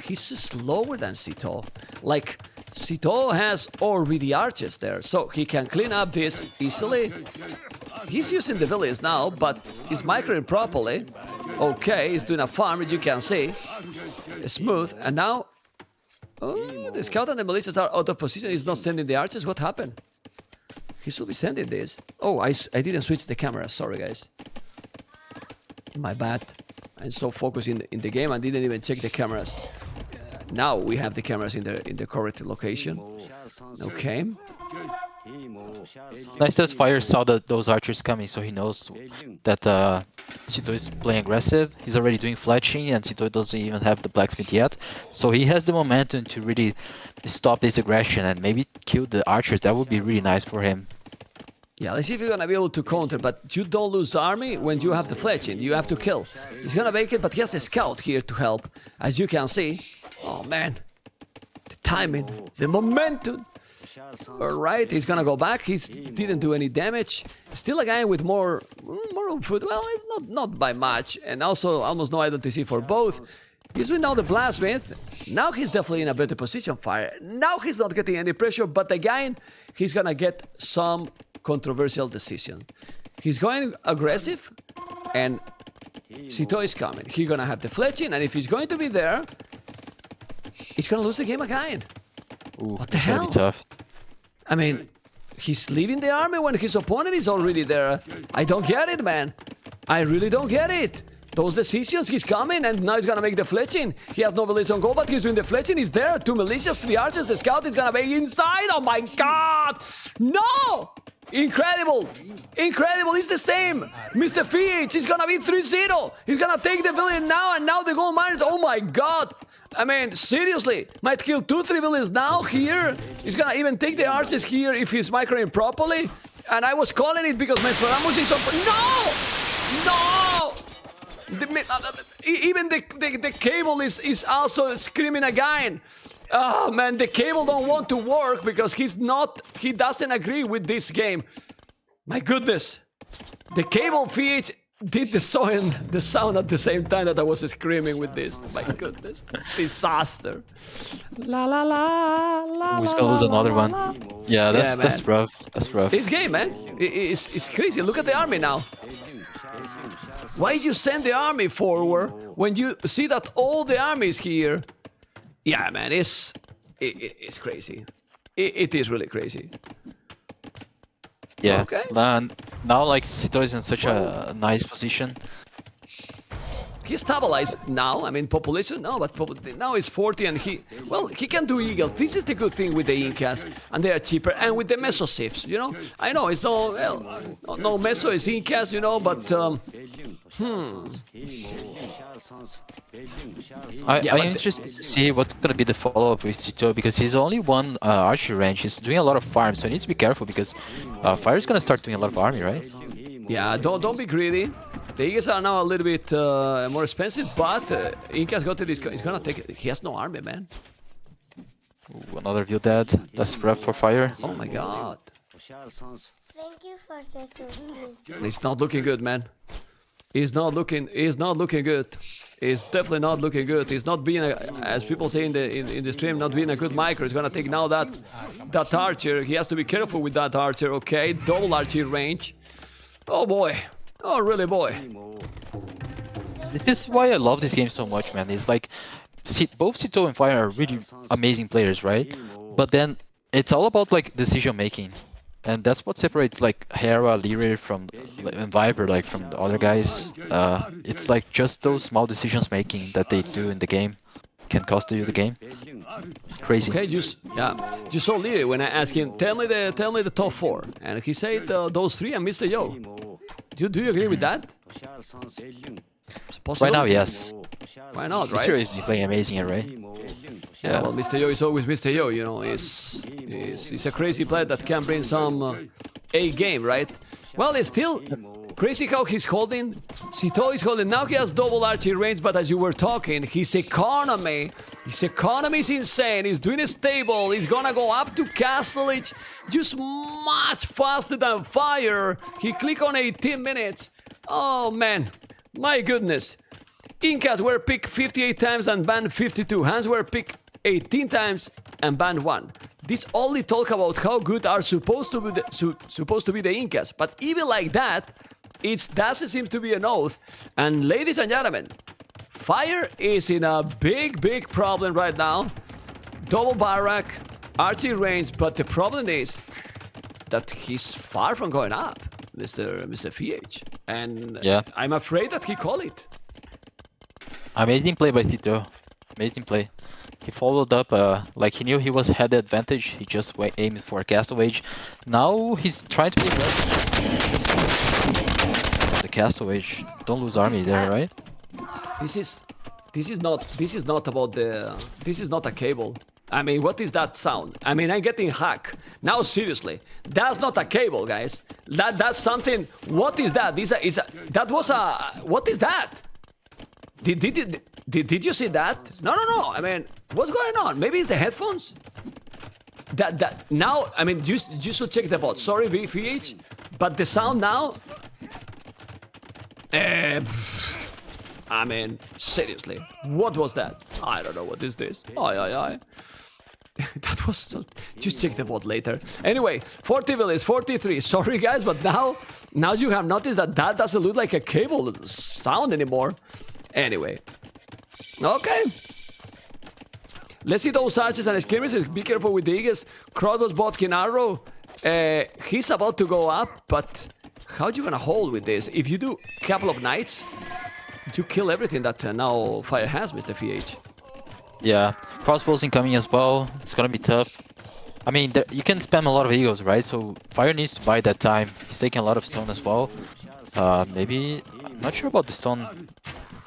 he's slower than Sitaux. Like, Sitaux has already archers there, so he can clean up this easily. He's using the villas now, but he's microing properly. Okay, he's doing a farm, as you can see. Smooth, and now... Oh, the scout and the militias are out of position. He's not sending the archers. What happened? He should be sending this. Oh, I didn't switch the camera. Sorry, guys. My bad. I'm so focused in the game and didn't even check the cameras. Now we have the cameras in the correct location. Okay. Nice that FIRE saw those archers coming, so he knows that Sitaux is playing aggressive. He's already doing fletching, and Sitaux doesn't even have the blacksmith yet. So he has the momentum to really stop this aggression and maybe kill the archers. That would be really nice for him. Yeah, let's see if you're gonna be able to counter, but you don't lose the army when you have the fletching. You have to kill. He's gonna make it, but he has the scout here to help, as you can see. Oh man, the timing, the momentum. All right, he's gonna go back. He didn't do any damage. Still a guy with more food. Well, it's not by much, and also almost no IDTC for both. He's doing now the Blastsmith. Now he's definitely in a better position. Fire. Now he's not getting any pressure, but again, he's gonna get some controversial decision. He's going aggressive, and Sitaux is coming. He's gonna have the fletching, and if he's going to be there, he's gonna lose the game again. Ooh, What the hell? Tough. I mean, he's leaving the army when his opponent is already there. I don't get it, man. I really don't get it. Those decisions, he's coming, and now he's gonna make the fletching. He has no militia on goal, but he's doing the fletching. He's there. 2 militias, 3 archers. The scout is gonna be inside. Oh my god! No! Incredible! Incredible! It's the same! Mr. FH is gonna be 3-0. He's gonna take the villain now, and now the gold miners. Oh my god! I mean, seriously, might kill 2-3 villains now here. He's gonna even take the archers here if he's microing properly. And I was calling it because Metronomus is up. No! No! Even the cable is also screaming again. Oh man, the cable don't want to work because he doesn't agree with this game. My goodness. The cable feed did the sound at the same time that I was screaming with this. My goodness. Disaster. La la la la. He's gonna lose another one. Yeah, that's rough. That's rough. This game, man, it's crazy. Look at the army now. Why you send the army forward when you see that all the army is here? Yeah, man, it's crazy. It is really crazy. Yeah. Okay. Now like Sitaux is in such a nice position. He's stabilized now. I mean, population, no, but now it's 40 and he can do eagles. This is the good thing with the Incas, and they are cheaper. And with the Meso Sifs, you know? I know, it's no Meso is Incas, you know, but... I'm interested to see what's gonna be the follow-up with Sitaux because he's only one archery range. He's doing a lot of farm, so he needs to be careful because Fire is gonna start doing a lot of army, right? Yeah, don't be greedy. The Eagles are now a little bit more expensive, but Inca's got it. He's gonna take it. He has no army, man. Ooh, another view dead. That's rough for Fire. Oh my god. Thank you for the support. It's not looking good, man. He's not looking good. He's definitely not looking good. He's not being, as people say in the stream, not being a good micro. He's gonna take now that archer. He has to be careful with that archer. Okay, double archer range. Oh boy. Oh really, boy. This is why I love this game so much, man. It's like both Sitaux and Fire are really amazing players, right? But then it's all about like decision making. And that's what separates like Hera, Lyra from and Viper like from the other guys. It's like just those small decisions making that they do in the game can cost you the game. Crazy. Okay, you saw Lyra when I asked him, tell me the top 4, and he said those 3 and Mr. Yo. Do you agree with that? Right now, yes. Why not, right? Mr. Yo is playing amazing, right? Yeah, well, Mr. Yo is always Mr. Yo, you know. He's a crazy player that can bring some A game, right? Well, it's still crazy how he's holding. Sitaux is holding. Now he has double archery range, but as you were talking, his economy is insane. He's doing it stable. He's gonna go up to Castle Edge just much faster than Fire. He clicked on 18 minutes. Oh, man. My goodness. Incas were picked 58 times and banned 52. Hans were picked 18 times and banned 1. This only talk about how good are supposed to be the Incas. But even like that, it doesn't seem to be an oath. And ladies and gentlemen, Fire is in a big problem right now. Double barrack, archery range, but the problem is that he's far from going up, Mr. FH. And yeah. I'm afraid that he called it. Amazing play by Sitaux. Amazing play. He followed up, like he knew he had the advantage. He just aimed for Castle Age. Now he's trying to be aggressive. The Castle Age. Don't lose army there, right? This is not about the. This is not a cable. I mean, what is that sound? I mean, I'm getting hacked. Now, seriously, that's not a cable, guys. That's something. What is that? That was a. What is that? Did you see that? No. I mean, what's going on? Maybe it's the headphones. That now. I mean, you should check the bot. Sorry, VH, but the sound now. I mean, seriously, what was that? I don't know. What is this? Aye. That was so, just check the bot later. Anyway, 40 villas, 43. Sorry guys, but now you have noticed that doesn't look like a cable sound anymore. Anyway, okay. Let's see those arches and skirmishes. Be careful with the Eagles. Crossbows bot Kinaro. He's about to go up, but how you gonna hold with this? If you do a couple of knights, you kill everything that now Fire has, Mr. VH. Yeah, crossbows incoming as well. It's gonna be tough. I mean, you can spam a lot of egos, right? So Fire needs to buy that time. He's taking a lot of stone as well. Maybe I'm not sure about the stone.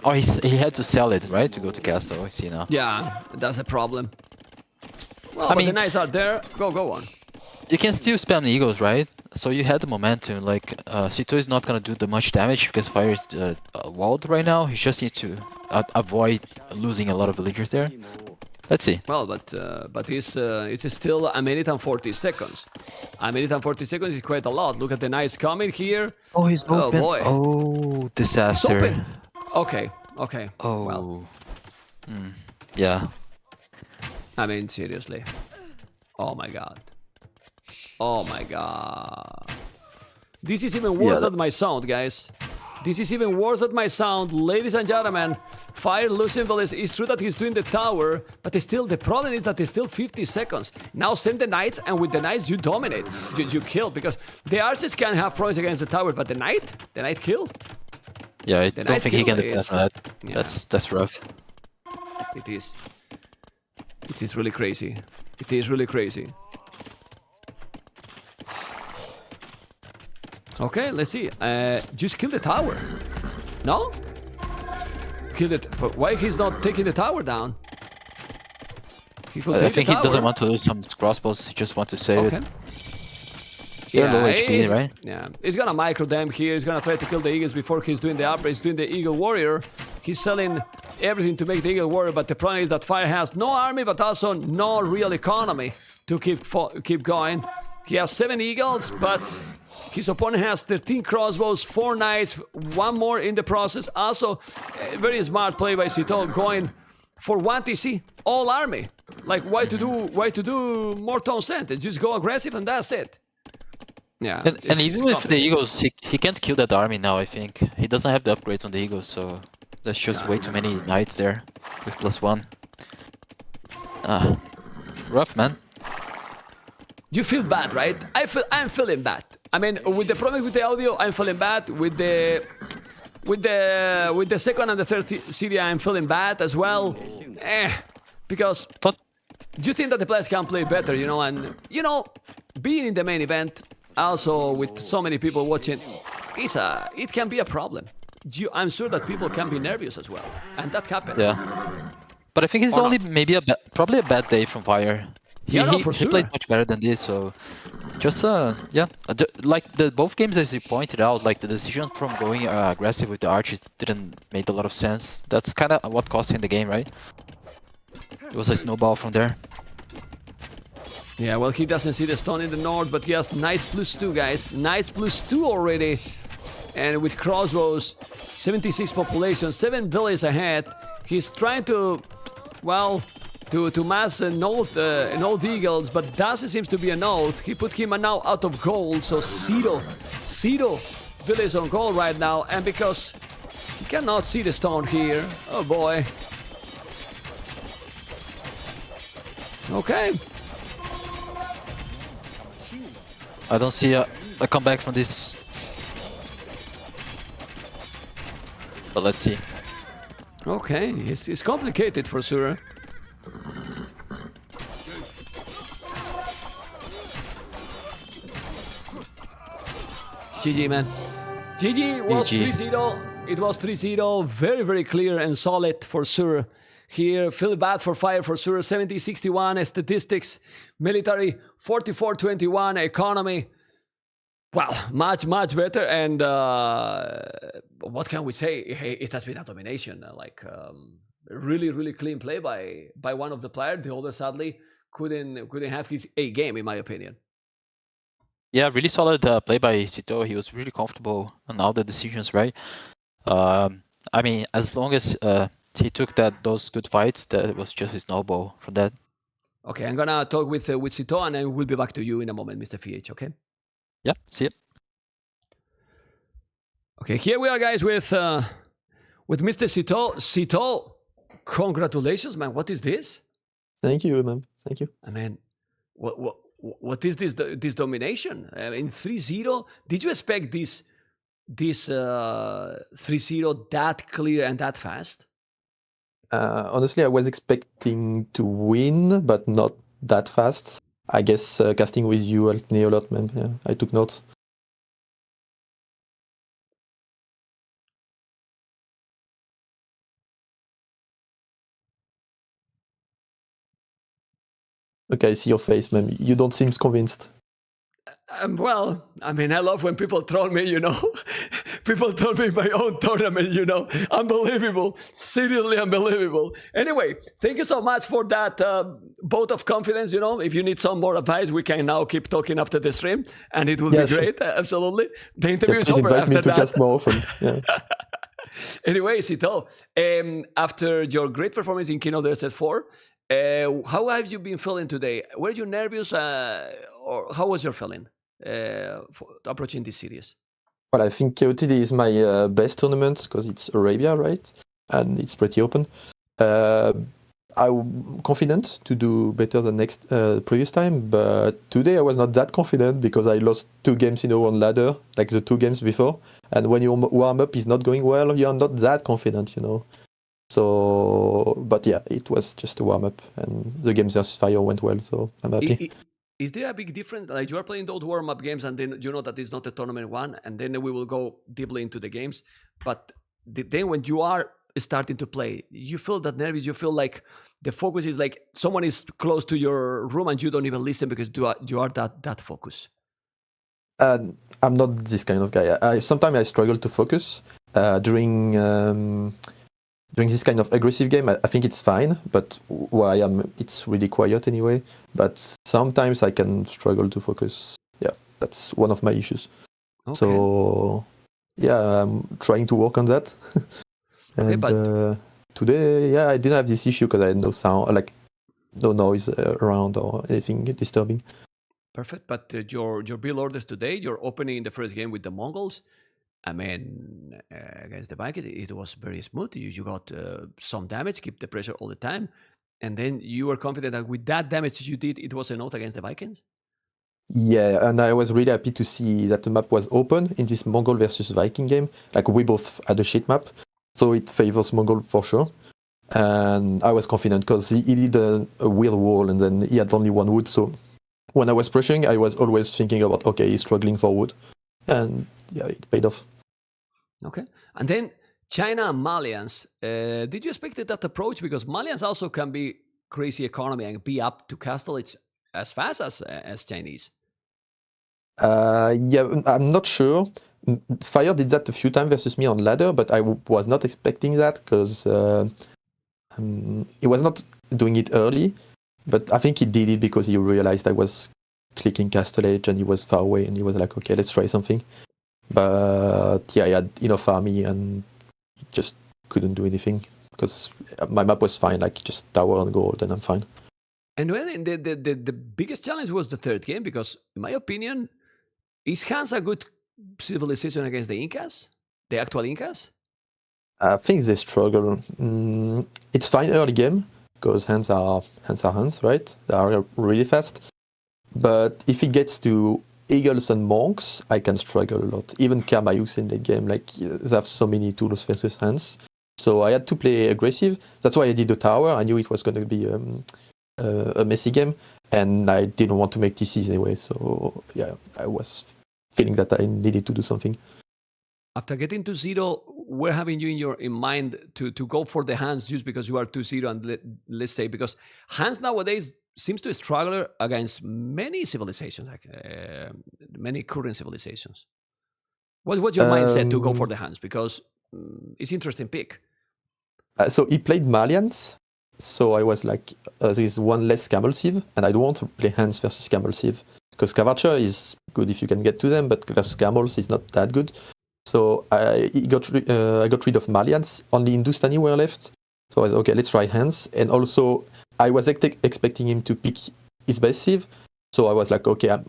Oh, he had to sell it, right, to go to Castle. I see now. Yeah, that's a problem. Well, I but mean, the knights are there. Go on. You can still spam the egos, right? So you had the momentum. Like Sitaux is not gonna do the much damage because Fire is walled right now. He just needs to avoid losing a lot of villagers there. Let's see. Well, but it's still a minute and 40 seconds. A minute and 40 seconds is quite a lot. Look at the knights coming here. Oh, he's open. Oh boy. Oh, It's disaster. open. Okay. Oh. Well, Yeah. I mean, seriously. Oh my god. This is even worse than my sound, guys. This is even worse than my sound. Ladies and gentlemen, Fire losing villas. It's true that he's doing the tower, but still, the problem is that it's still 50 seconds. Now send the knights, and with the knights you dominate. You kill, because the archers can have problems against the tower, but the knight kill. Yeah, I don't think he can defend that. Yeah. That's rough. It is. It is really crazy. It is really crazy. Okay, let's see. Just kill the tower. No? Kill it. But why he's not taking the tower down? He could I take think the he doesn't tower. want to lose some crossbows. He just wants to save Okay. it. They're low HP, right? Yeah, he's gonna micro them here. He's gonna try to kill the eagles before he's doing the upgrade. He's doing the eagle warrior. He's selling everything to make the eagle warrior, but the problem is that Fire has no army, but also no real economy to keep going. He has 7 eagles, but his opponent has 13 crossbows, 4 knights, 1 more in the process. Also, a very smart play by Sitaux, going for 1 TC, all army. Like, why to do more tone sentence? Just go aggressive and that's it. Yeah, And even with the Eagles, he can't kill that army now, I think. He doesn't have the upgrades on the Eagles, so there's just way too many knights there with +1. Rough, man. You feel bad, right? I'm feeling bad. I mean, with the problem with the audio, I'm feeling bad. With the second and the third city, I'm feeling bad as well. Because But you think that the players can play better, you know, and being in the main event, also with so many people watching, it can be a problem. I'm sure that people can be nervous as well, and that happened. yeah. But I think it's Or only not. maybe probably a bad day from Fire. He plays much better than this, so just like both games, as you pointed out, like the decision from going aggressive with the archers didn't make a lot of sense. That's kind of what cost him the game, right? It was a snowball from there. Yeah, well, he doesn't see the stone in the north, but he has knights +2, guys. Knights +2 already. And with crossbows, 76 population, 7 villages ahead. He's trying to, well, to mass an old eagles, but doesn't seem to be an oath. He put him now out of gold, so Sitaux village on gold right now, and because he cannot see the stone here. Oh boy. Okay. I don't see a comeback from this. But let's see. Okay, it's complicated for sure. GG, man. GG was 3-0. It was 3-0. Very, very clear and solid for sure. here. Feel bad for Fire for sure. 70-61 statistics, military 44-21, economy. Well, much better. And what can we say? It has been a domination. Really clean play by one of the players. The other sadly couldn't have his A game, in my opinion. Yeah, really solid play by Sitaux. He was really comfortable on all the decisions, right? I mean, as long as he took those good fights, that was just a snowball from that. Okay, I'm gonna talk with Sitaux, and then we'll be back to you in a moment, Mr. FH. Okay. Yeah, see it. Okay, here we are, guys, with Mr. Sitaux. Sitaux, congratulations, man! What is this? Thank you, man. Thank you. I mean, what is this domination? I mean, 3-0. Did you expect this 3-0 that clear and that fast? Honestly, I was expecting to win, but not that fast. I guess casting with you helped me a lot, man. Yeah, I took notes. Okay, I see your face, man. You don't seem convinced. Well, I mean, I love when people troll me, you know. People troll me in my own tournament, you know. Unbelievable. Seriously unbelievable. Anyway, thank you so much for that vote of confidence, you know. If you need some more advice, we can now keep talking after the stream, and it will be great. Absolutely. The interview is over invite after me to that. cast more often. Yeah. Anyway, Sitaux, after your great performance in Kino Desert 4, how have you been feeling today? Were you nervous, or how was your feeling for approaching this series? Well, I think KOTD is my best tournament because it's Arabia, right? And it's pretty open. I'm confident to do better than previous time, but today I was not that confident because I lost 2 games in a row on ladder, like the 2 games before. And when your warm up is not going well, you're not that confident, you know. So, but yeah, it was just a warm up, and the games versus Fire went well, so I'm happy. Is there a big difference? Like, you are playing those warm up games, and then you know that it's not a tournament one, and then we will go deeply into the games. But then when you are starting to play, you feel that nervous. You feel like the focus is like someone is close to your room, and you don't even listen because you are that focused. I'm not this kind of guy. Sometimes I struggle to focus during this kind of aggressive game. I think it's fine, but where I am, it's really quiet anyway. But sometimes I can struggle to focus. Yeah, that's one of my issues. Okay. So yeah, I'm trying to work on that. And today, yeah, I didn't have this issue because I had no sound, like no noise around or anything disturbing. Perfect. But your build orders today, you're opening the first game with the Mongols. I mean, against the Vikings, it was very smooth. You got some damage, keep the pressure all the time. And then you were confident that with that damage you did, it was enough against the Vikings? Yeah, and I was really happy to see that the map was open in this Mongol versus Viking game. Like, we both had a shit map, so it favors Mongol for sure. And I was confident because he did a weird wall, and then he had only 1 wood. So when I was pushing, I was always thinking about, okay, he's struggling for wood. And yeah, it paid off. Okay. And then China and Malians. Did you expect that approach? Because Malians also can be crazy economy and be up to castle it as fast as Chinese. Yeah, I'm not sure. Fire did that a few times versus me on ladder, but I was not expecting that because he was not doing it early. But I think he did it because he realized I was clicking Castle Age and he was far away, and he was like, okay, let's try something. But yeah, he had enough army and he just couldn't do anything because my map was fine, like just tower and gold, and I'm fine. And when the biggest challenge was the third game, because in my opinion, is Hans a good civilization against the Incas, the actual Incas? I think they struggle. It's fine early game because hands are hands, right? They are really fast. But if it gets to Eagles and Monks, I can struggle a lot. Even Kermayuks in the game, like, they have so many tools versus hands. So I had to play aggressive. That's why I did the tower. I knew it was going to be a messy game, and I didn't want to make TCs anyway. So yeah, I was feeling that I needed to do something. After getting to 0, were having you in mind to go for the hands just because you are 2-0 and let's say because hands nowadays seems to struggle against many civilizations, like many current civilizations. What's your mindset to go for the hands? Because it's interesting pick. So he played Malians, so I was like, there's one less Camel Sieve, and I don't want to play hands versus Camel Sieve because Cavacher is good if you can get to them, but versus Camels is not that good. So I got rid of Malians. Only Hindustani were left. So I was okay. Let's try hands. And also I was expecting him to pick his base sieve. So I was like, okay, I'm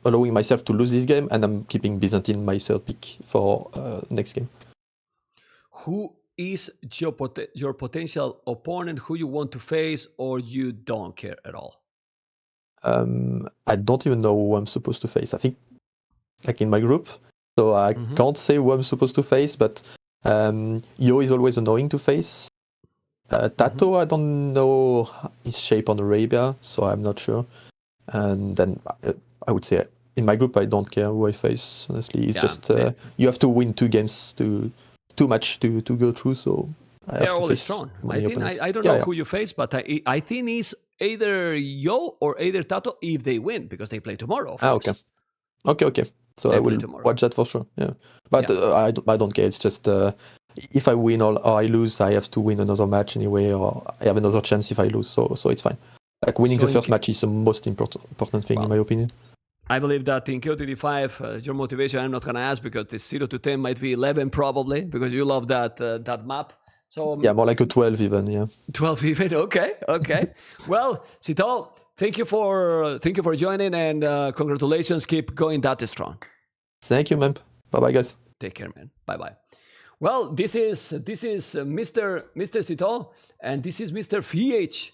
allowing myself to lose this game, and I'm keeping Byzantine my third pick for next game. Who is your potential opponent? Who you want to face, or you don't care at all? I don't even know who I'm supposed to face. I think like in my group. So I can't say who I'm supposed to face, but Yo is always annoying to face. Tato, I don't know his shape on Arabia, so I'm not sure. And then I would say in my group, I don't care who I face. Honestly, it's just you have to win 2 games too much to go through. So they're always strong. I don't know who you face, but I think it's either Yo or either Tato if they win because they play tomorrow. Okay. So I will watch that for sure. Yeah, but I don't care. It's just if I win or I lose, I have to win another match anyway, or I have another chance if I lose. So it's fine. Like winning the first match is the most important thing in my opinion. I believe that in KOTD5, your motivation I'm not gonna ask because the 0 to 10 might be 11 probably because you love that map. So yeah, more like a 12 even. Yeah, 12 even. Okay. Well, Sitaux, thank you for joining and congratulations. Keep going that strong. Thank you, man. Bye, guys. Take care, man. Bye. Well, this is Mr. Sitaux, and this is Mr. VH.